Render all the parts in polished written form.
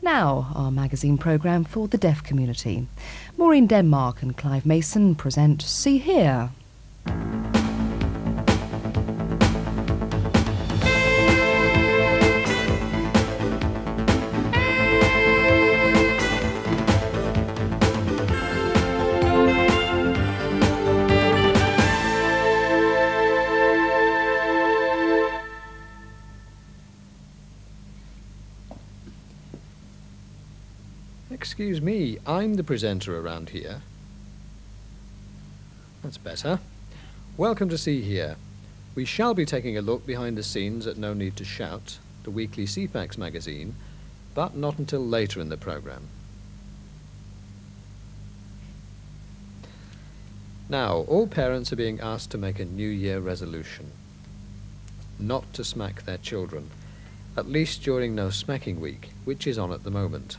Now, our magazine programme for the deaf community. Maureen Denmark and Clive Mason present See Here. Excuse me, I'm the presenter around here. That's better. Welcome to See Here. We shall be taking a look behind the scenes at No Need to Shout, the weekly Ceefax magazine, but not until later in the programme. Now, all parents are being asked to make a New Year resolution. Not to smack their children, at least during No Smacking Week, which is on at the moment.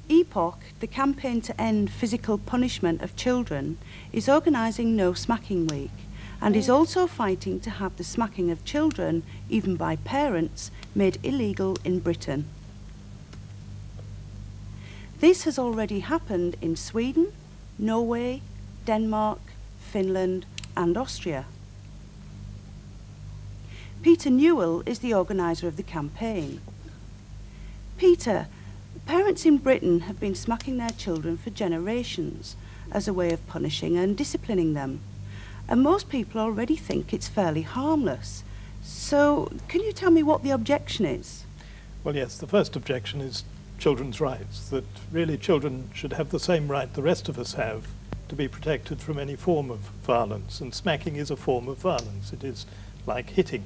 EPOC, the campaign to end physical punishment of children, is organising No Smacking Week and is also fighting to have the smacking of children, even by parents, made illegal in Britain. This has already happened in Sweden, Norway, Denmark, Finland and Austria. Peter Newell is the organiser of the campaign. Peter, parents in Britain have been smacking their children for generations as a way of punishing and disciplining them. And most people already think it's fairly harmless. So, can you tell me what the objection is? Well, yes, the first objection is children's rights, that really children should have the same right the rest of us have to be protected from any form of violence, and smacking is a form of violence. It is like hitting.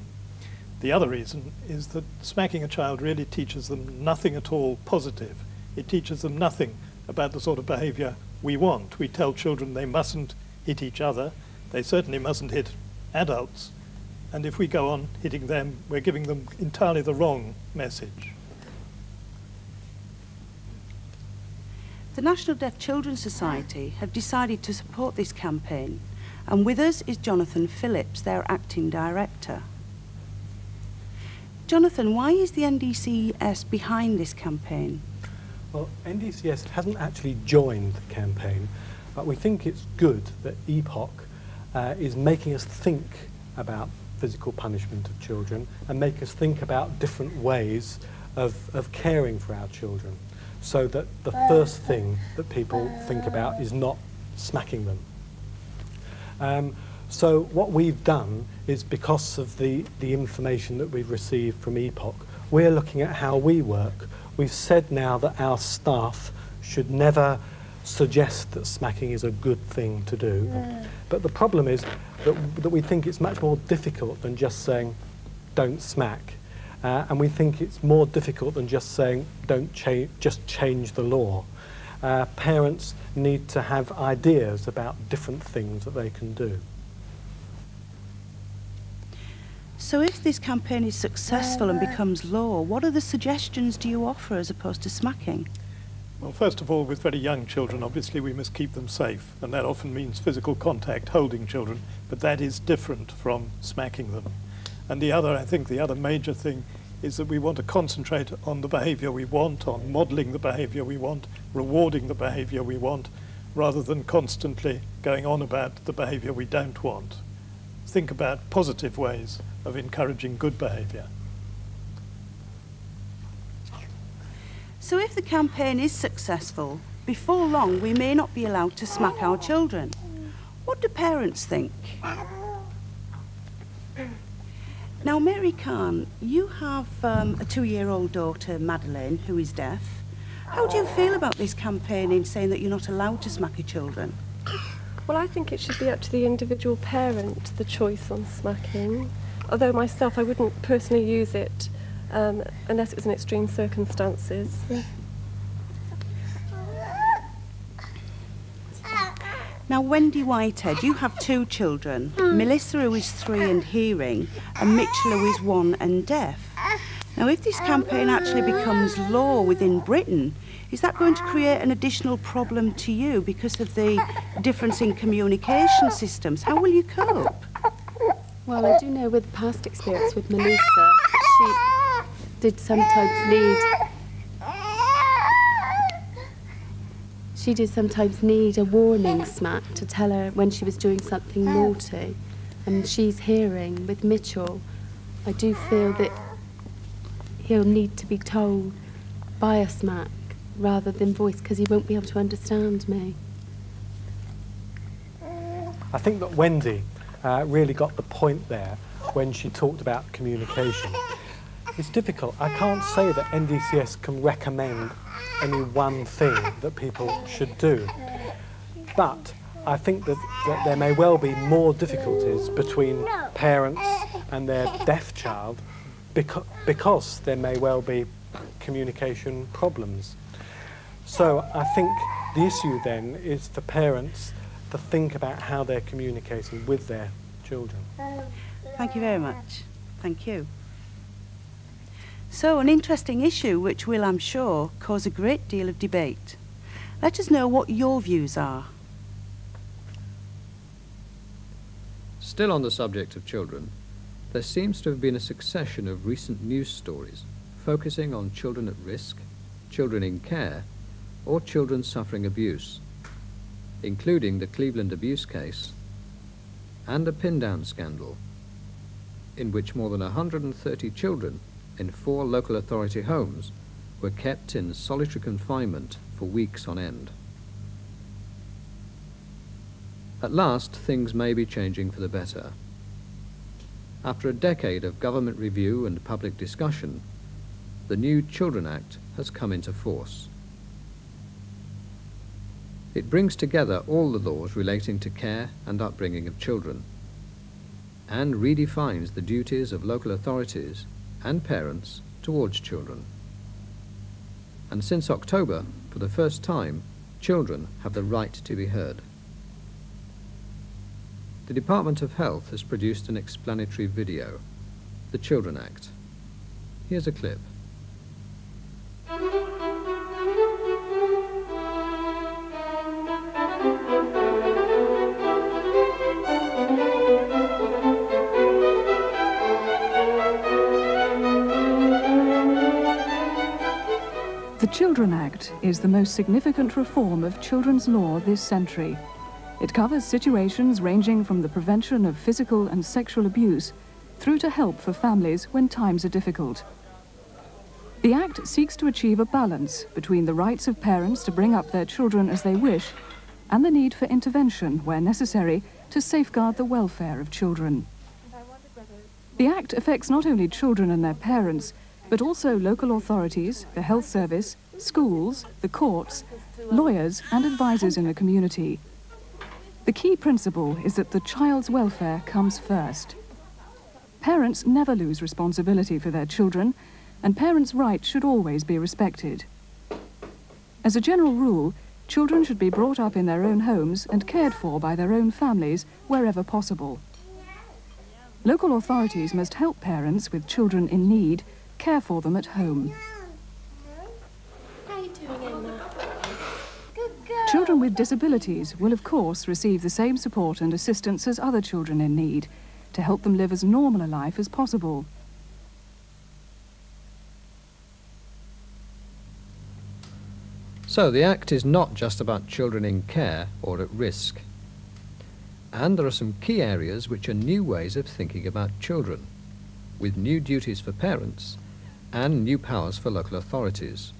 The other reason is that smacking a child really teaches them nothing at all positive. It teaches them nothing about the sort of behaviour we want. We tell children they mustn't hit each other, they certainly mustn't hit adults, and if we go on hitting them, we're giving them entirely the wrong message. The National Deaf Children's Society have decided to support this campaign, and with us is Jonathan Phillips, their acting director. Jonathan, why is the NDCS behind this campaign? Well, NDCS hasn't actually joined the campaign, but we think it's good that EPOC is making us think about physical punishment of children and make us think about different ways of caring for our children, so that the first thing that people think about is not smacking them. So what we've done is, because of the information that we've received from EPOC, we're looking at how we work. We've said now that our staff should never suggest that smacking is a good thing to do. But the problem is that we think it's much more difficult than just saying, don't smack. And we think it's more difficult than just saying, just change the law. Parents need to have ideas about different things that they can do. So if this campaign is successful and becomes law, what other suggestions do you offer as opposed to smacking? Well, first of all, with very young children, obviously we must keep them safe, and that often means physical contact, holding children, but that is different from smacking them. And I think the other major thing is that we want to concentrate on the behaviour we want, on modelling the behaviour we want, rewarding the behaviour we want, rather than constantly going on about the behaviour we don't want. Think about positive ways of encouraging good behaviour. So if the campaign is successful, before long we may not be allowed to smack our children. What do parents think? Now, Mary Khan, you have a 2-year-old daughter, Madeleine, who is deaf. How do you feel about this campaign in saying that you're not allowed to smack your children? Well, I think it should be up to the individual parent, the choice on smacking. Although myself, I wouldn't personally use it unless it was in extreme circumstances. Now, Wendy Whitehead, you have 2 children, Melissa, who is 3 and hearing, and Mitchell, who is 1 and deaf. Now, if this campaign actually becomes law within Britain, Is that going to create an additional problem to you because of the difference in communication systems? How will you cope? Well, I do know with past experience with Melissa, she did sometimes need a warning smack to tell her when she was doing something naughty. And she's hearing with Mitchell, I do feel that he'll need to be told by a smack rather than voice, because he won't be able to understand me. I think that Wendy really got the point there when she talked about communication. It's difficult. I can't say that NDCS can recommend any one thing that people should do. But I think that there may well be more difficulties between parents and their deaf child because there may well be communication problems. So I think the issue then is for parents to think about how they're communicating with their children. Thank you very much. Thank you. So, an interesting issue which will, I'm sure, cause a great deal of debate. Let us know what your views are. Still on the subject of children, there seems to have been a succession of recent news stories focusing on children at risk, children in care, or children suffering abuse, including the Cleveland abuse case and a pin-down scandal, in which more than 130 children in 4 local authority homes were kept in solitary confinement for weeks on end. At last, things may be changing for the better. After a decade of government review and public discussion, the new Children Act has come into force. It brings together all the laws relating to care and upbringing of children, and redefines the duties of local authorities and parents towards children. And since October, for the first time, children have the right to be heard. The Department of Health has produced an explanatory video, the Children Act. Here's a clip. The Children Act is the most significant reform of children's law this century. It covers situations ranging from the prevention of physical and sexual abuse through to help for families when times are difficult. The Act seeks to achieve a balance between the rights of parents to bring up their children as they wish and the need for intervention where necessary to safeguard the welfare of children. The Act affects not only children and their parents, but also local authorities, the health service, schools, the courts, lawyers and advisors in the community. The key principle is that the child's welfare comes first. Parents never lose responsibility for their children, and parents' rights should always be respected. As a general rule, children should be brought up in their own homes and cared for by their own families wherever possible. Local authorities must help parents with children in need care for them at home. How are you doing, Emma? Children with disabilities will, of course, receive the same support and assistance as other children in need to help them live as normal a life as possible. So the Act is not just about children in care or at risk. And there are some key areas which are new ways of thinking about children, with new duties for parents and new powers for local authorities.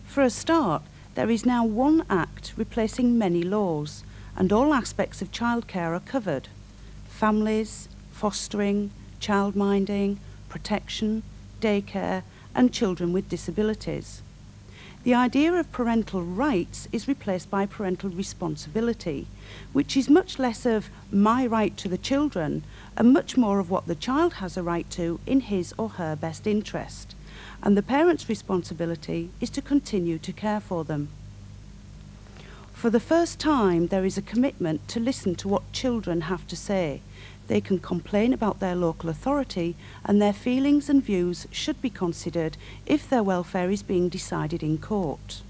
For a start, there is now one Act replacing many laws, and all aspects of childcare are covered: families, fostering, childminding, protection, daycare, and children with disabilities. The idea of parental rights is replaced by parental responsibility, which is much less of my right to the children and much more of what the child has a right to in his or her best interest. And the parent's responsibility is to continue to care for them. For the first time, there is a commitment to listen to what children have to say. They can complain about their local authority, and their feelings and views should be considered if their welfare is being decided in court.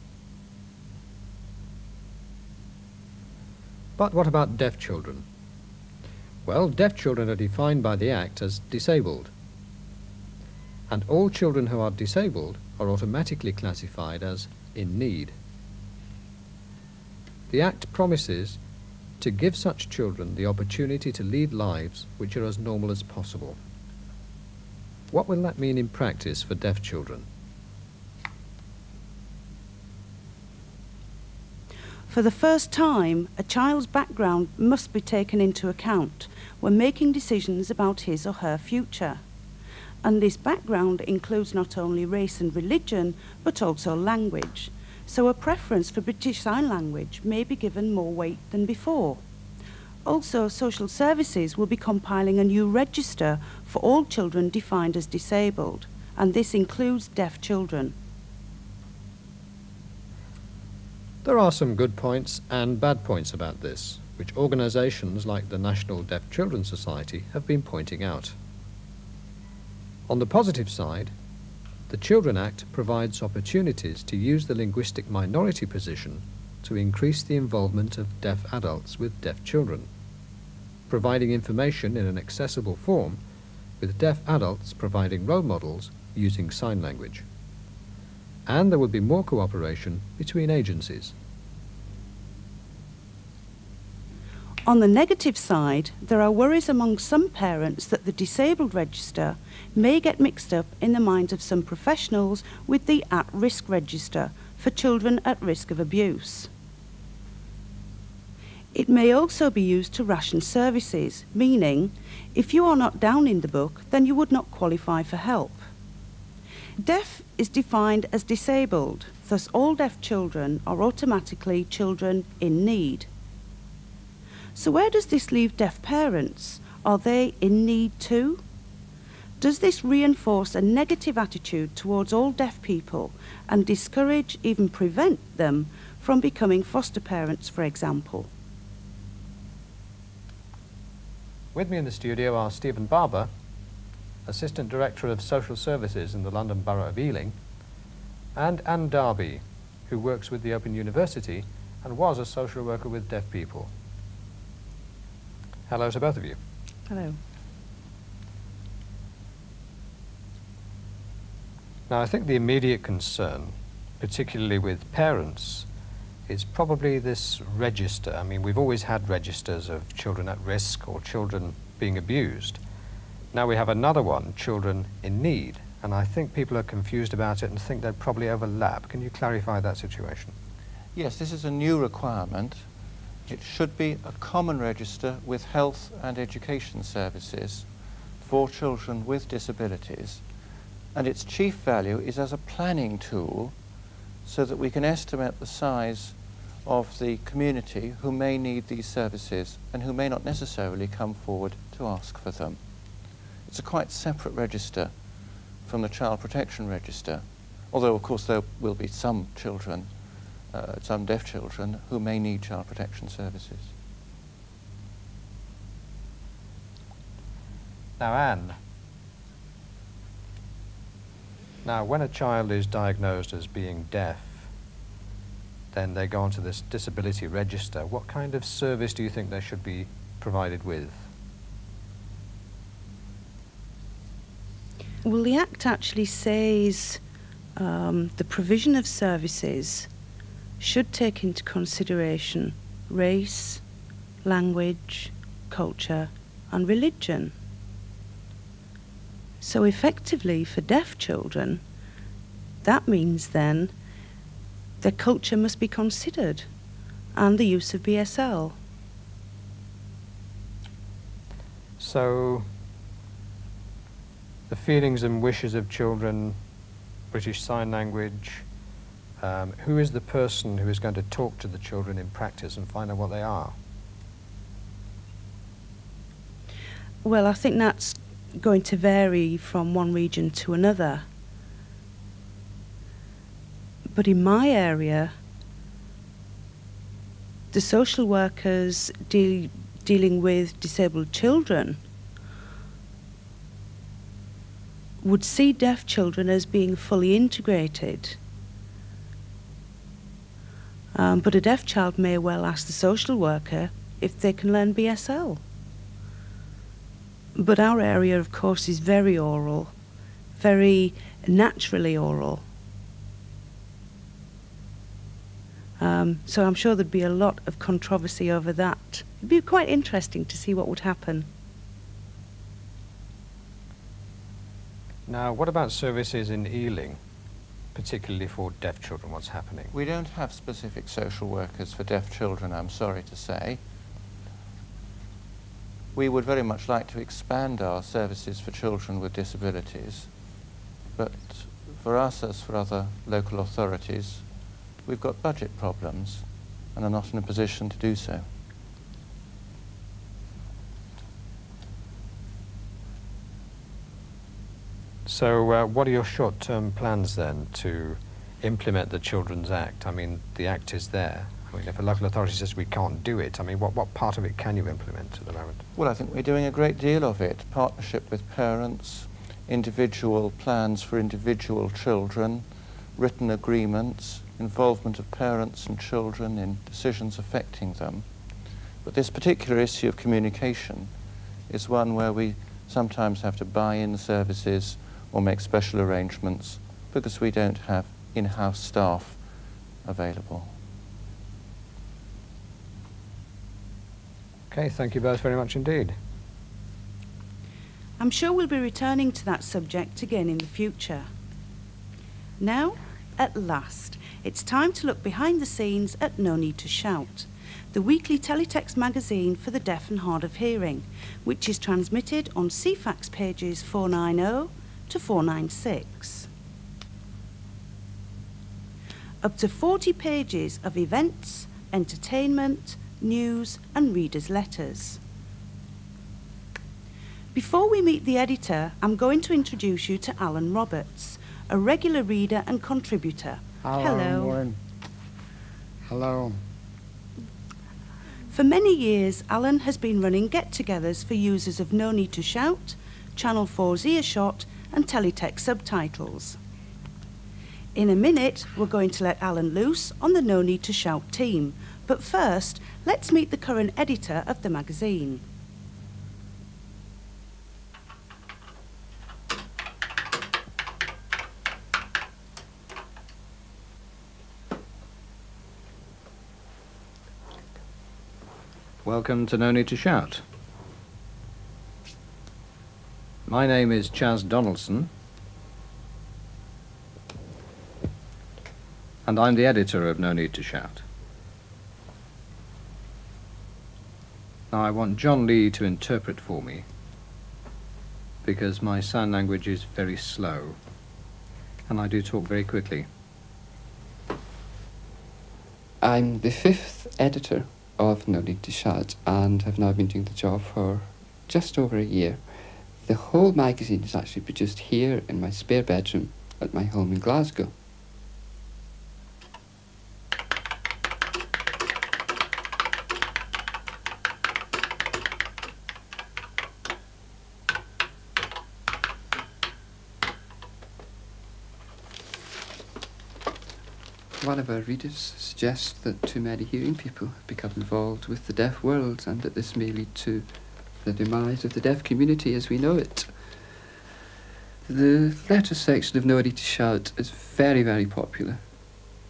But what about deaf children? Well, deaf children are defined by the Act as disabled. And all children who are disabled are automatically classified as in need. The Act promises to give such children the opportunity to lead lives which are as normal as possible. What will that mean in practice for deaf children? For the first time, a child's background must be taken into account when making decisions about his or her future. And this background includes not only race and religion, but also language. So a preference for British Sign Language may be given more weight than before. Also, social services will be compiling a new register for all children defined as disabled, and this includes deaf children. There are some good points and bad points about this, which organisations like the National Deaf Children's Society have been pointing out. On the positive side, the Children Act provides opportunities to use the linguistic minority position to increase the involvement of deaf adults with deaf children, providing information in an accessible form, with deaf adults providing role models using sign language. And there will be more cooperation between agencies. On the negative side, there are worries among some parents that the disabled register may get mixed up in the minds of some professionals with the at-risk register for children at risk of abuse. It may also be used to ration services, meaning if you are not down in the book, then you would not qualify for help. Deaf is defined as disabled, thus all deaf children are automatically children in need. So where does this leave deaf parents? Are they in need too? Does this reinforce a negative attitude towards all deaf people and discourage, even prevent them from becoming foster parents, for example? With me in the studio are Stephen Barber, Assistant Director of Social Services in the London Borough of Ealing, and Anne Darby, who works with the Open University and was a social worker with deaf people. Hello to both of you. Hello. Now, I think the immediate concern, particularly with parents, is probably this register. I mean, we've always had registers of children at risk or children being abused. Now we have another one, children in need, and I think people are confused about it and think they probably overlap. Can you clarify that situation? Yes, this is a new requirement. It should be a common register with health and education services for children with disabilities, and its chief value is as a planning tool so that we can estimate the size of the community who may need these services and who may not necessarily come forward to ask for them. It's a quite separate register from the Child Protection Register, although of course there will be some children, some deaf children, who may need child protection services. Now, Anne, when a child is diagnosed as being deaf, then they go onto this disability register. What kind of service do you think they should be provided with? Well, the Act actually says the provision of services should take into consideration race, language, culture, and religion. So effectively, for deaf children, that means then their culture must be considered and the use of BSL. So, the feelings and wishes of children, British Sign Language, who is the person who is going to talk to the children in practice and find out what they are? Well, I think that's going to vary from one region to another. But in my area, the social workers dealing with disabled children would see deaf children as being fully integrated. But a deaf child may well ask the social worker if they can learn BSL. But our area, of course, is very oral, very naturally oral. So I'm sure there'd be a lot of controversy over that. It'd be quite interesting to see what would happen. Now, what about services in Ealing, particularly for deaf children? What's happening? We don't have specific social workers for deaf children, I'm sorry to say. We would very much like to expand our services for children with disabilities, but for us, as for other local authorities, we've got budget problems and are not in a position to do so. So what are your short-term plans then to implement the Children's Act? I mean, the Act is there. I mean, if a local authority says we can't do it, I mean, what part of it can you implement at the moment? Well, I think we're doing a great deal of it. Partnership with parents, individual plans for individual children, written agreements, involvement of parents and children in decisions affecting them. But this particular issue of communication is one where we sometimes have to buy in services or make special arrangements because we don't have in-house staff available. Okay, thank you both very much indeed. I'm sure we'll be returning to that subject again in the future. Now, at last, it's time to look behind the scenes at No Need to Shout, the weekly teletext magazine for the deaf and hard of hearing, which is transmitted on Ceefax pages 490 to 496. Up to 40 pages of events, entertainment, news and readers' letters. Before we meet the editor, I'm going to introduce you to Alan Roberts, a regular reader and contributor. Hello. Warren. Hello. For many years, Alan has been running get-togethers for users of No Need to Shout, Channel 4's Earshot and teletext subtitles. In a minute, we're going to let Alan loose on the No Need to Shout team, but first, let's meet the current editor of the magazine. Welcome to No Need to Shout. My name is Chas Donaldson, and I'm the editor of No Need to Shout. Now I want John Lee to interpret for me, because my sign language is very slow, and I do talk very quickly. I'm the 5th editor of No Need to Shout and have now been doing the job for just over a year. The whole magazine is actually produced here in my spare bedroom at my home in Glasgow. One of our readers suggests that too many hearing people have become involved with the deaf world and that this may lead to the demise of the deaf community as we know it. The letters section of No Need to Shout is very, very popular.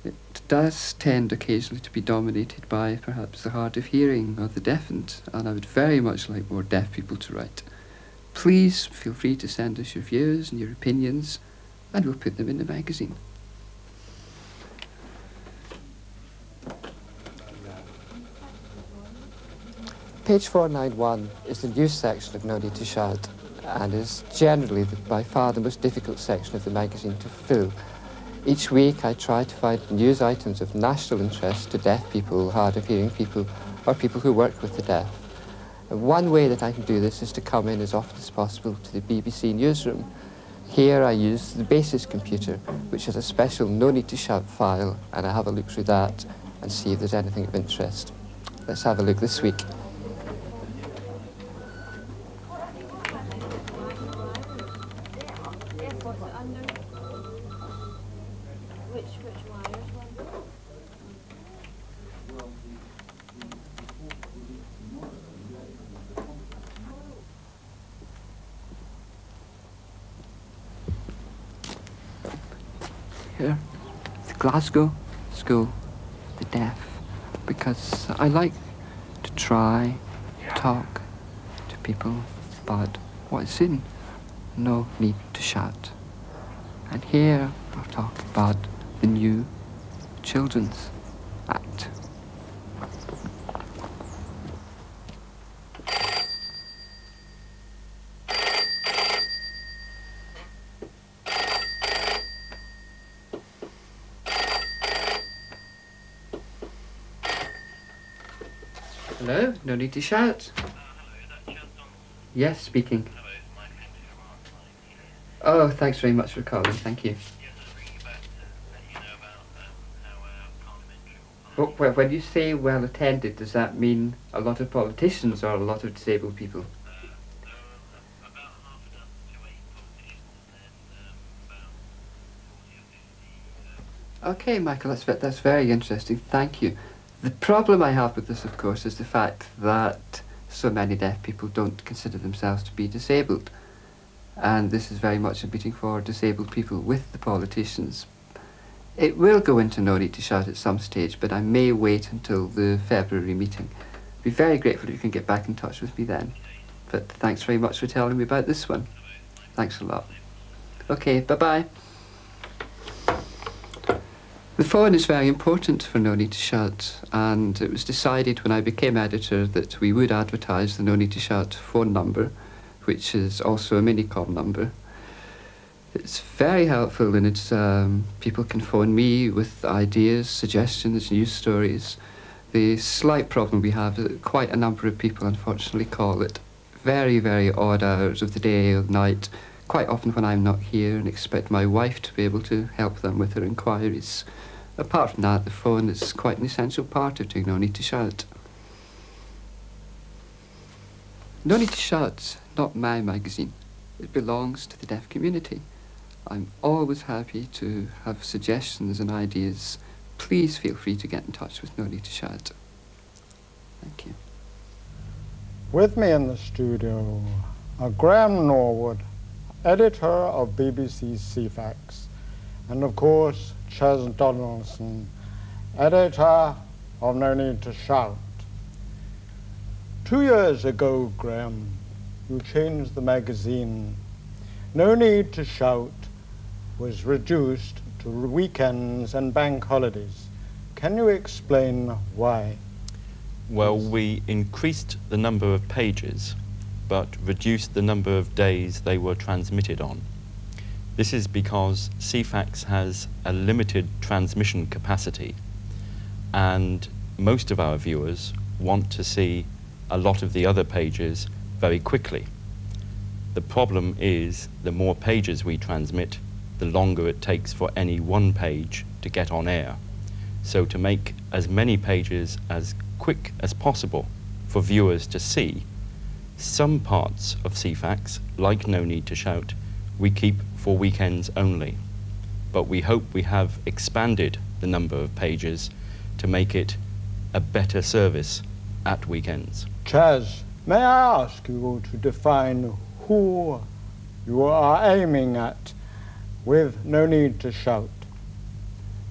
It does tend occasionally to be dominated by perhaps the hard of hearing or the deafened, and I would very much like more deaf people to write. Please feel free to send us your views and your opinions, and we'll put them in the magazine. Page 491 is the news section of No Need to Shout and is generally by far the most difficult section of the magazine to fill. Each week I try to find news items of national interest to deaf people, hard of hearing people, or people who work with the deaf. And one way that I can do this is to come in as often as possible to the BBC newsroom. Here I use the Basis computer, which has a special No Need to Shout file, and I have a look through that and see if there's anything of interest. Let's have a look this week. here, the Glasgow School of the Deaf, because I like to try, talk to people about what's in No Need to Shout. And here I'll talk about the new Children's Act. Hello, no need to shout. Yes, speaking. Oh, thanks very much for calling, thank you. Well, when you say well attended, does that mean a lot of politicians or a lot of disabled people? Okay, Michael, that's very interesting, thank you. The problem I have with this, of course, is the fact that so many deaf people don't consider themselves to be disabled. And this is very much a meeting for disabled people with the politicians. It will go into No Need to Shout at some stage, but I may wait until the February meeting. I'd be very grateful if you can get back in touch with me then. But thanks very much for telling me about this one. Thanks a lot. Okay, bye-bye. The phone is very important for No Need to Shout, and it was decided when I became editor that we would advertise the No Need to Shout phone number, which is also a Minicom number. It's very helpful, and it's people can phone me with ideas, suggestions, news stories. The slight problem we have is that quite a number of people unfortunately call at very, very odd hours of the day or night, quite often when I'm not here, and expect my wife to be able to help them with their inquiries. Apart from that, the phone is quite an essential part of doing No Need to Shout. No Need to Shout's not my magazine. It belongs to the deaf community. I'm always happy to have suggestions and ideas. Please feel free to get in touch with No Need to Shout. Thank you. With me in the studio are Graham Norwood, editor of BBC's Ceefax, and of course Ches Donaldson, editor of No Need to Shout. 2 years ago, Graham, you changed the magazine. No Need to Shout was reduced to weekends and bank holidays. Can you explain why? Well, we increased the number of pages, but reduced the number of days they were transmitted on. This is because Ceefax has a limited transmission capacity, and most of our viewers want to see a lot of the other pages very quickly. The problem is the more pages we transmit, the longer it takes for any one page to get on air. So to make as many pages as quick as possible for viewers to see, some parts of Ceefax, like No Need to Shout, we keep for weekends only. But we hope we have expanded the number of pages to make it a better service at weekends. Chaz, may I ask you to define who you are aiming at with No Need to Shout?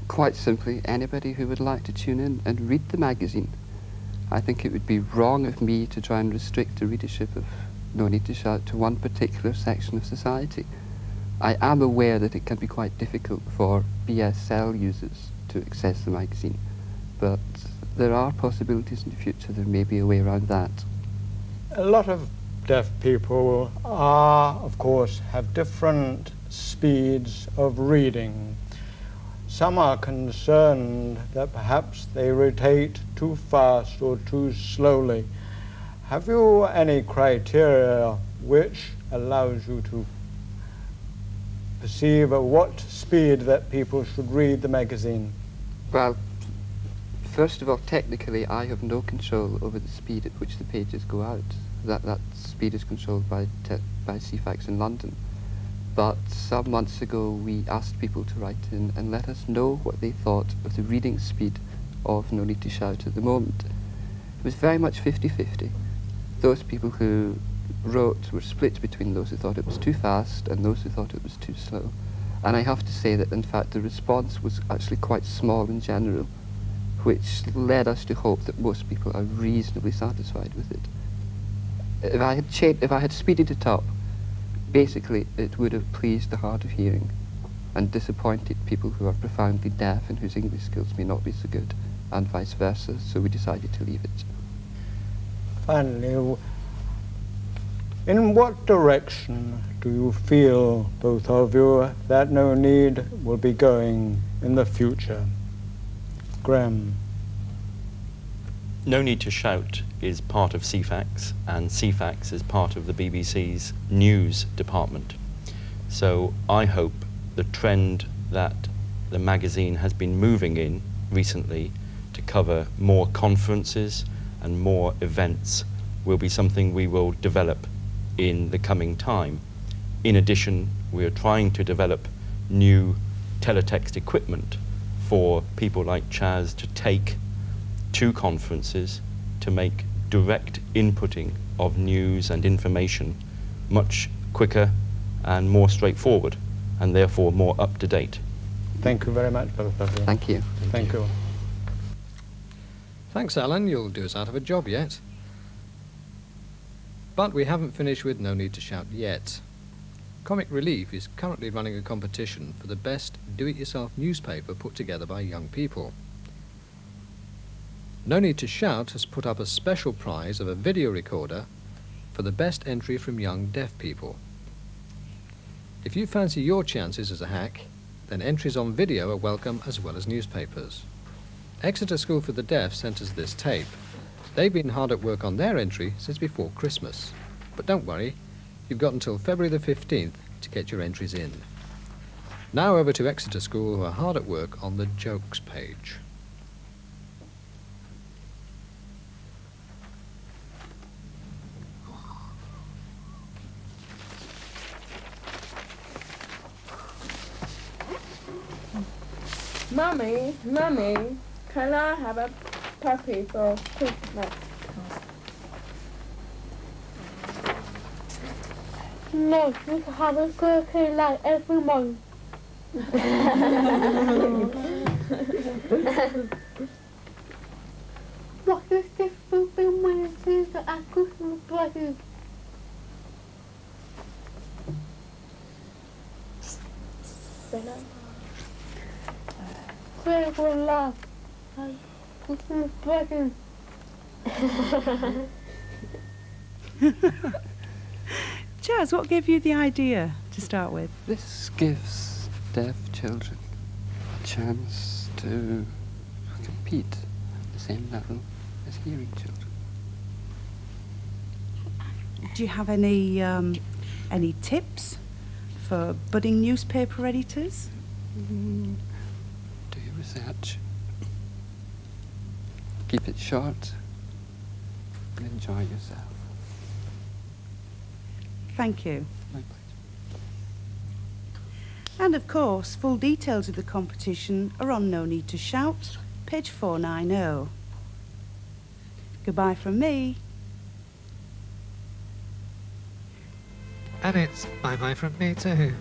Quite simply, anybody who would like to tune in and read the magazine. I think it would be wrong of me to try and restrict the readership of No Need to Shout to one particular section of society. I am aware that it can be quite difficult for BSL users to access the magazine, but there are possibilities in the future. There may be a way around that. A lot of deaf people are, of course, have different speeds of reading. Some are concerned that perhaps they rotate too fast or too slowly. Have you any criteria which allows you to perceive at what speed that people should read the magazine? Well, first of all, technically, I have no control over the speed at which the pages go out. That speed is controlled by Ceefax in London. But some months ago, we asked people to write in and let us know what they thought of the reading speed of No Need to Shout at the moment. It was very much 50-50. Those people who wrote were split between those who thought it was too fast and those who thought it was too slow. And I have to say that, in fact, the response was actually quite small in general, which led us to hope that most people are reasonably satisfied with it. If I had speeded it up, basically it would have pleased the hard of hearing and disappointed people who are profoundly deaf and whose English skills may not be so good, and vice versa, so we decided to leave it. Finally, in what direction do you feel, both of you, that No Need will be going in the future? Graham. No Need to Shout is part of Ceefax, and Ceefax is part of the BBC's news department. So I hope the trend that the magazine has been moving in recently to cover more conferences and more events will be something we will develop in the coming time. In addition, we are trying to develop new teletext equipment for people like Chaz to take to conferences to make direct inputting of news and information much quicker and more straightforward, and therefore more up to date. Thank you very much, both of you. Thank you. Thank you. Thanks, Alan. You'll do us out of a job yet. But we haven't finished with No Need to Shout yet. Comic Relief is currently running a competition for the best do-it-yourself newspaper put together by young people. No Need to Shout has put up a special prize of a video recorder for the best entry from young deaf people. If you fancy your chances as a hack, then entries on video are welcome as well as newspapers. Exeter School for the Deaf sent us this tape. They've been hard at work on their entry since before Christmas. But don't worry, you've got until February the 15th to get your entries in. Now over to Exeter School, who are hard at work on the jokes page. Mummy, can I have a puppy for Christmas? No, you can have a turkey like every month. What is this food when it seems that I Christmas present? Say for love. Christmas present. Chaz, what gave you the idea to start with? This gives deaf children a chance to compete at the same level as hearing children. Do you have any tips for budding newspaper editors? Do your research. Keep it short and enjoy yourself. Thank you. My pleasure. And of course, full details of the competition are on No Need to Shout, page 490. Goodbye from me. And it's bye-bye from me too.